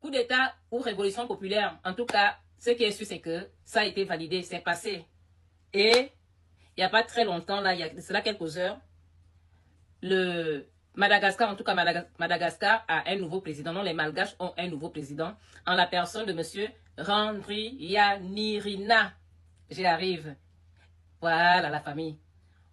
coup d'État ou révolution populaire, en tout cas, ce qui est sûr, c'est que ça a été validé, c'est passé. Et il n'y a pas très longtemps, là, il y a cela quelques heures, le Madagascar, en tout cas Madagascar a un nouveau président. Non, les Malgaches ont un nouveau président en la personne de monsieur Randrianirina. J'y arrive. Voilà la famille.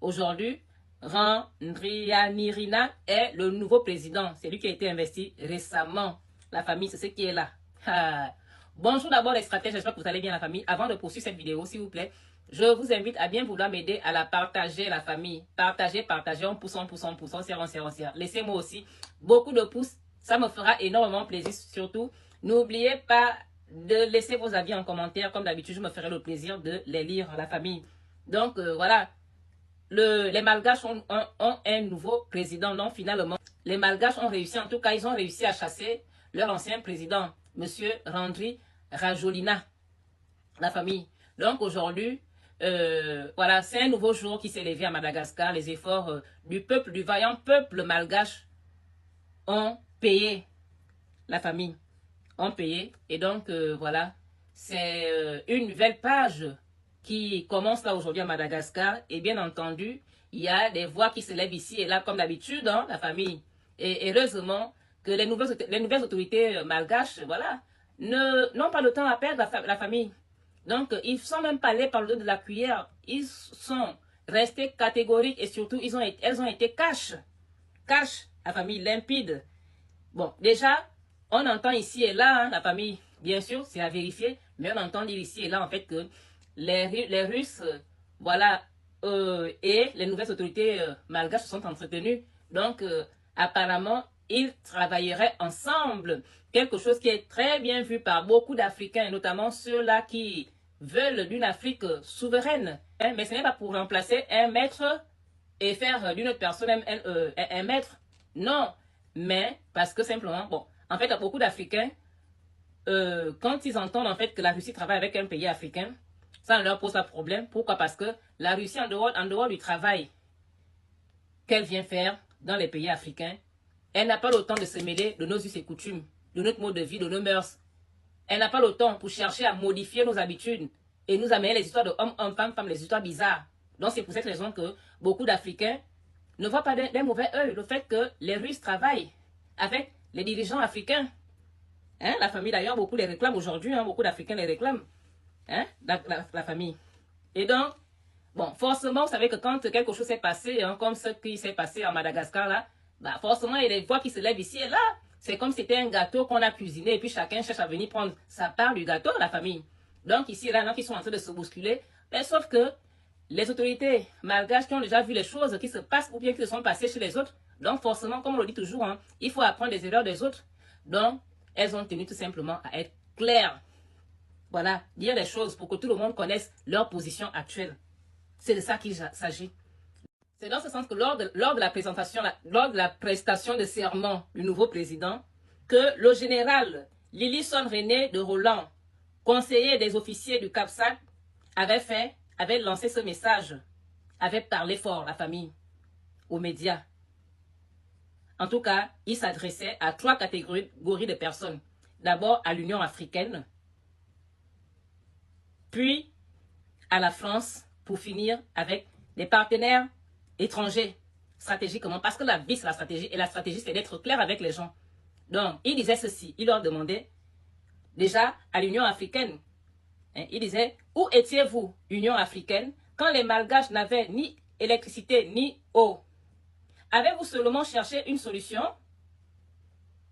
Aujourd'hui, Randrianirina est le nouveau président. C'est lui qui a été investi récemment. La famille, c'est ce qui est là. Ah. Bonjour d'abord les stratèges, j'espère que vous allez bien la famille. Avant de poursuivre cette vidéo, s'il vous plaît, je vous invite à bien vouloir m'aider à la partager, la famille. Partagez, on pousse, serre. Laissez-moi aussi beaucoup de pouces, ça me fera énormément plaisir. Surtout, n'oubliez pas de laisser vos avis en commentaire. Comme d'habitude, je me ferai le plaisir de les lire, la famille. Donc, voilà. Les Malgaches ont un nouveau président. Donc, finalement, les Malgaches ont réussi, en tout cas, ils ont réussi à chasser leur ancien président, monsieur Randri Rajolina, la famille. Donc, aujourd'hui, voilà, c'est un nouveau jour qui s'est levé à Madagascar. Les efforts du peuple, du vaillant peuple malgache ont payé, la famille, ont payé. Et donc, voilà, c'est une nouvelle page qui commence là aujourd'hui à Madagascar. Et bien entendu, il y a des voix qui se lèvent ici et là, comme d'habitude, hein, la famille. Et heureusement que les nouvelles autorités malgaches, voilà, n'ont pas le temps à perdre, la famille. Donc, ils ne sont même pas allés par le dos de la cuillère. Ils sont restés catégoriques et surtout, elles ont été cash, la famille, limpide. Bon, déjà, on entend ici et là, hein, la famille, bien sûr, c'est à vérifier, mais on entend dire ici et là, en fait, que les Russes, voilà, et les nouvelles autorités malgaches se sont entretenues. Donc, apparemment, ils travailleraient ensemble. Quelque chose qui est très bien vu par beaucoup d'Africains, notamment ceux-là qui veulent d'une Afrique souveraine. Hein, mais ce n'est pas pour remplacer un maître et faire d'une autre personne un maître. Non, mais parce que simplement, bon, en fait, beaucoup d'Africains, quand ils entendent en fait que la Russie travaille avec un pays africain, ça ne leur pose pas de problème. Pourquoi? Parce que la Russie, en dehors du travail qu'elle vient faire dans les pays africains, elle n'a pas le temps de se mêler de nos us et coutumes, de notre mode de vie, de nos mœurs. Elle n'a pas le temps pour chercher à modifier nos habitudes et nous amener les histoires de homme, femme, les histoires bizarres. Donc c'est pour cette raison que beaucoup d'Africains ne voient pas d'un mauvais œil le fait que les Russes travaillent avec les dirigeants africains. Hein, la famille d'ailleurs, beaucoup les réclament aujourd'hui, hein, beaucoup d'Africains les réclament. Hein, la famille. Et donc, bon, forcément, vous savez que quand quelque chose s'est passé, hein, comme ce qui s'est passé en Madagascar, là, bah forcément, il y a des voix qui se lèvent ici et là. C'est comme si c'était un gâteau qu'on a cuisiné et puis chacun cherche à venir prendre sa part du gâteau, la famille. Donc ici et là, qui sont en train de se bousculer. Mais sauf que les autorités malgaches qui ont déjà vu les choses qui se passent ou bien qui se sont passées chez les autres, donc forcément, comme on le dit toujours, hein, il faut apprendre des erreurs des autres. Donc, elles ont tenu tout simplement à être claires. Voilà, dire les choses pour que tout le monde connaisse leur position actuelle. C'est de ça qu'il s'agit. C'est dans ce sens que lors de la présentation, lors de la prestation de serment du nouveau président, que le général Lillison René de Roland, conseiller des officiers du CAPSAT, avait lancé ce message, avait parlé fort, la famille, aux médias. En tout cas, il s'adressait à 3 catégories de personnes. D'abord à l'Union africaine, puis à la France, pour finir avec des partenaires étrangers, stratégiquement, parce que la vie, c'est la stratégie, et la stratégie, c'est d'être clair avec les gens. Donc, il disait ceci, il leur demandait, déjà, à l'Union africaine, hein, il disait, où étiez-vous, Union africaine, quand les Malgaches n'avaient ni électricité, ni eau? Avez-vous seulement cherché une solution?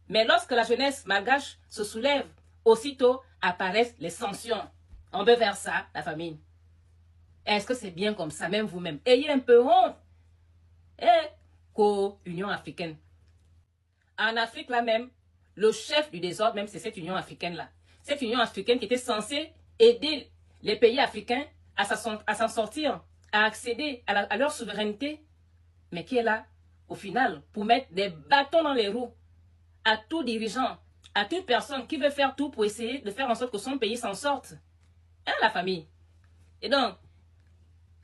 Mais lorsque la jeunesse malgache se soulève, aussitôt apparaissent les sanctions. On veut faire ça, la famille. Est-ce que c'est bien comme ça, même vous-même? Ayez un peu honte. Union africaine. En Afrique, là même, le chef du désordre, même, c'est cette Union africaine-là. Cette Union africaine qui était censée aider les pays africains à s'en sortir, à accéder à leur souveraineté, mais qui est là, au final, pour mettre des bâtons dans les roues à tout dirigeant, à toute personne qui veut faire tout pour essayer de faire en sorte que son pays s'en sorte. Hein, la famille? Et donc,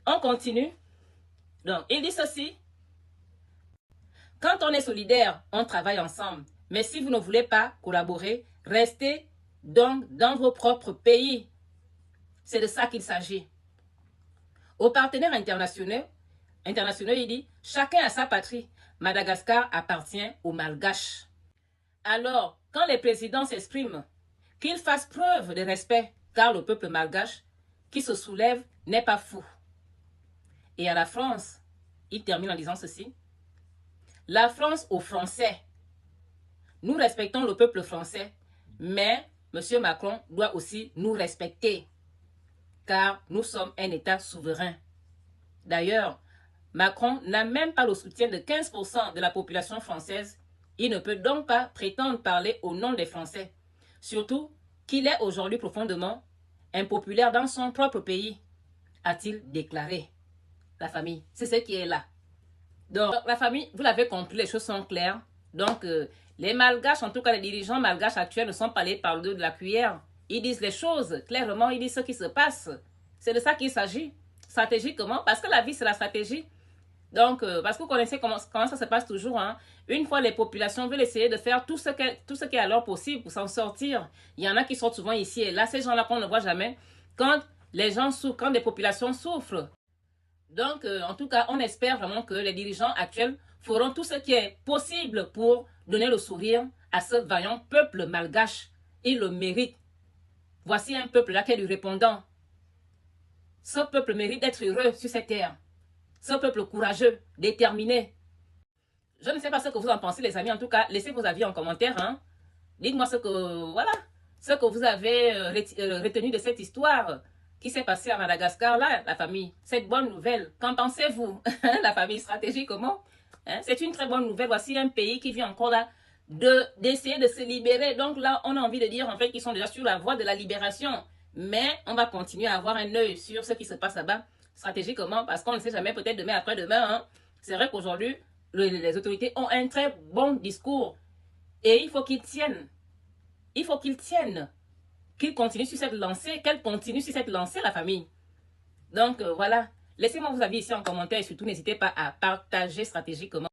on continue. Donc, il dit ceci. Quand on est solidaire, on travaille ensemble. Mais si vous ne voulez pas collaborer, restez donc dans vos propres pays. C'est de ça qu'il s'agit. Aux partenaires internationaux, il dit « Chacun a sa patrie. Madagascar appartient aux Malgaches. » Alors, quand les présidents s'expriment, qu'ils fassent preuve de respect, car le peuple malgache qui se soulève n'est pas fou. Et à la France, il termine en disant ceci. La France aux Français. Nous respectons le peuple français, mais M. Macron doit aussi nous respecter, car nous sommes un État souverain. D'ailleurs, Macron n'a même pas le soutien de 15% de la population française. Il ne peut donc pas prétendre parler au nom des Français. Surtout qu'il est aujourd'hui profondément impopulaire dans son propre pays, a-t-il déclaré. La famille, c'est ce qui est là. Donc, la famille, vous l'avez compris, les choses sont claires. Donc, les Malgaches, en tout cas les dirigeants malgaches actuels, ne sont pas allés par le dos de la cuillère. Ils disent les choses clairement, ils disent ce qui se passe. C'est de ça qu'il s'agit. Stratégiquement, parce que la vie, c'est la stratégie. Donc, parce que vous connaissez comment ça se passe toujours. Hein. Une fois les populations veulent essayer de faire tout ce qui est alors possible pour s'en sortir. Il y en a qui sortent souvent ici et là. Ces gens-là qu'on ne voit jamais. Quand les gens souffrent, quand les populations souffrent. Donc, en tout cas, on espère vraiment que les dirigeants actuels feront tout ce qui est possible pour donner le sourire à ce vaillant peuple malgache. Ils le méritent. Voici un peuple là qui est du répondant. Ce peuple mérite d'être heureux sur cette terre. Ce peuple courageux, déterminé. Je ne sais pas ce que vous en pensez, les amis. En tout cas, laissez vos avis en commentaire. Hein. Dites-moi ce que vous avez retenu de cette histoire qui s'est passée à Madagascar, là, la famille. Cette bonne nouvelle, qu'en pensez-vous? La famille stratégique, comment? Hein? C'est une très bonne nouvelle. Voici un pays qui vient encore là d'essayer de se libérer. Donc là, on a envie de dire en fait qu'ils sont déjà sur la voie de la libération. Mais on va continuer à avoir un œil sur ce qui se passe là-bas stratégiquement, parce qu'on ne sait jamais, peut-être demain, après-demain. Hein. C'est vrai qu'aujourd'hui, les autorités ont un très bon discours. Et il faut qu'ils tiennent. Il faut qu'ils tiennent. Qu'ils continuent sur cette lancée, qu'elle continue sur cette lancée, la famille. Donc, voilà. Laissez-moi vos avis ici en commentaire et surtout, n'hésitez pas à partager stratégiquement.